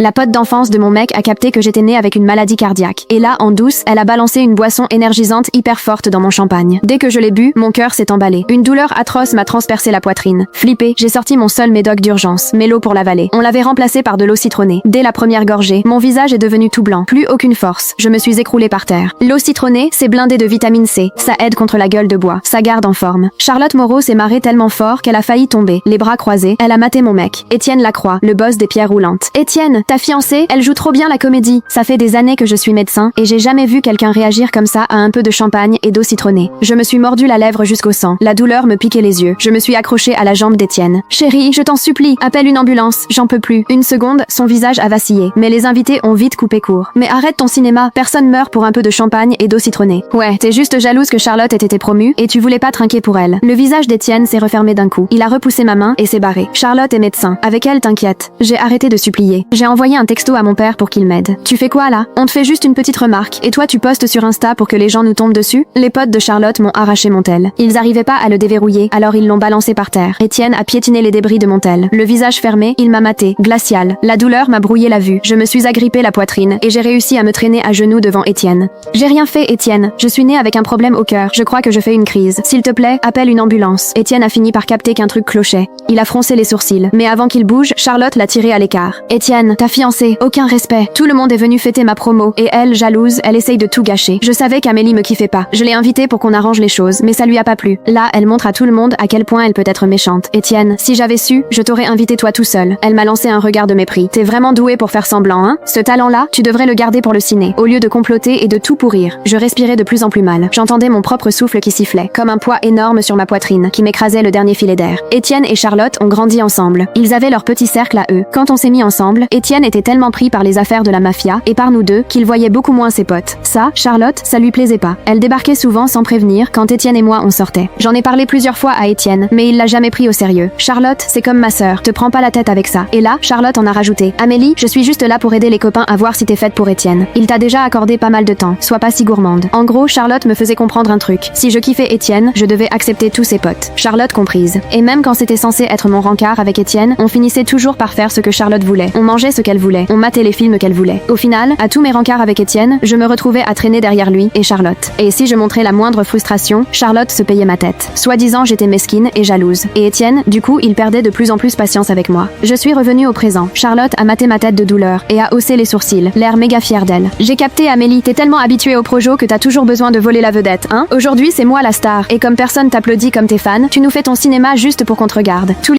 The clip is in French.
La pote d'enfance de mon mec a capté que j'étais née avec une maladie cardiaque. Et là, en douce, elle a balancé une boisson énergisante hyper forte dans mon champagne. Dès que je l'ai bu, mon cœur s'est emballé. Une douleur atroce m'a transpercé la poitrine. Flippée, j'ai sorti mon seul médoc d'urgence, Mélo pour l'avaler. On l'avait remplacé par de l'eau citronnée. Dès la première gorgée, mon visage est devenu tout blanc. Plus aucune force. Je me suis écroulée par terre. L'eau citronnée, c'est blindé de vitamine C. Ça aide contre la gueule de bois. Ça garde en forme. Charlotte Moreau s'est marrée tellement fort qu'elle a failli tomber. Les bras croisés, elle a maté mon mec. Étienne Lacroix, le boss des pierres roulantes. Étienne, ta fiancée, elle joue trop bien la comédie. Ça fait des années que je suis médecin et j'ai jamais vu quelqu'un réagir comme ça à un peu de champagne et d'eau citronnée. Je me suis mordu la lèvre jusqu'au sang. La douleur me piquait les yeux. Je me suis accrochée à la jambe d'Étienne. Chérie, je t'en supplie, appelle une ambulance. J'en peux plus. Une seconde, son visage a vacillé. Mais les invités ont vite coupé court. Mais arrête ton cinéma. Personne meurt pour un peu de champagne et d'eau citronnée. Ouais, t'es juste jalouse que Charlotte ait été promue et tu voulais pas trinquer pour elle. Le visage d'Étienne s'est refermé d'un coup. Il a repoussé ma main et s'est barré. Charlotte est médecin. Avec elle, t'inquiète. J'ai arrêté de supplier. J'ai envoyé un texto à mon père pour qu'il m'aide. Tu fais quoi là? On te fait juste une petite remarque et toi tu postes sur Insta pour que les gens nous tombent dessus? Les potes de Charlotte m'ont arraché mon tel. Ils arrivaient pas à le déverrouiller, alors ils l'ont balancé par terre. Étienne a piétiné les débris de mon tel. Le visage fermé, il m'a maté, glacial. La douleur m'a brouillé la vue. Je me suis agrippé la poitrine et j'ai réussi à me traîner à genoux devant Étienne. J'ai rien fait, Étienne. Je suis née avec un problème au cœur. Je crois que je fais une crise. S'il te plaît, appelle une ambulance. Étienne a fini par capter qu'un truc clochait. Il a froncé les sourcils. Mais avant qu'il bouge, Charlotte l'a tiré à l'écart. Étienne, ta fiancée, aucun respect. Tout le monde est venu fêter ma promo. Et elle, jalouse, elle essaye de tout gâcher. Je savais qu'Amélie me kiffait pas. Je l'ai invitée pour qu'on arrange les choses, mais ça lui a pas plu. Là, elle montre à tout le monde à quel point elle peut être méchante. Étienne, si j'avais su, je t'aurais invité toi tout seul. Elle m'a lancé un regard de mépris. T'es vraiment doué pour faire semblant, hein? Ce talent-là, tu devrais le garder pour le ciné. Au lieu de comploter et de tout pourrir. Je respirais de plus en plus mal. J'entendais mon propre souffle qui sifflait, comme un poids énorme sur ma poitrine, qui m'écrasait le dernier filet d'air. Étienne et Charlotte ont grandi ensemble. Ils avaient leur petit cercle à eux. Quand on s'est mis ensemble, Étienne était tellement pris par les affaires de la mafia, et par nous deux, qu'il voyait beaucoup moins ses potes. Ça, Charlotte, ça lui plaisait pas. Elle débarquait souvent sans prévenir quand Étienne et moi on sortait. J'en ai parlé plusieurs fois à Étienne, mais il l'a jamais pris au sérieux. Charlotte, c'est comme ma sœur, te prends pas la tête avec ça. Et là, Charlotte en a rajouté. Amélie, je suis juste là pour aider les copains à voir si t'es faite pour Étienne. Il t'a déjà accordé pas mal de temps, sois pas si gourmande. En gros, Charlotte me faisait comprendre un truc. Si je kiffais Étienne, je devais accepter tous ses potes. Charlotte comprise. Et même quand c'était censé être mon rencard avec Étienne, on finissait toujours par faire ce que Charlotte voulait. On mangeait ce qu'elle voulait. On matait les films qu'elle voulait. Au final, à tous mes rencarts avec Étienne, je me retrouvais à traîner derrière lui et Charlotte. Et si je montrais la moindre frustration, Charlotte se payait ma tête. Soi-disant, j'étais mesquine et jalouse. Et Étienne, du coup, il perdait de plus en plus patience avec moi. Je suis revenue au présent. Charlotte a maté ma tête de douleur et a haussé les sourcils, l'air méga fière d'elle. J'ai capté, Amélie, t'es tellement habituée au projo que t'as toujours besoin de voler la vedette, hein? Aujourd'hui, c'est moi la star. Et comme personne t'applaudit comme tes fans, tu nous fais ton cinéma juste pour qu'on te regarde.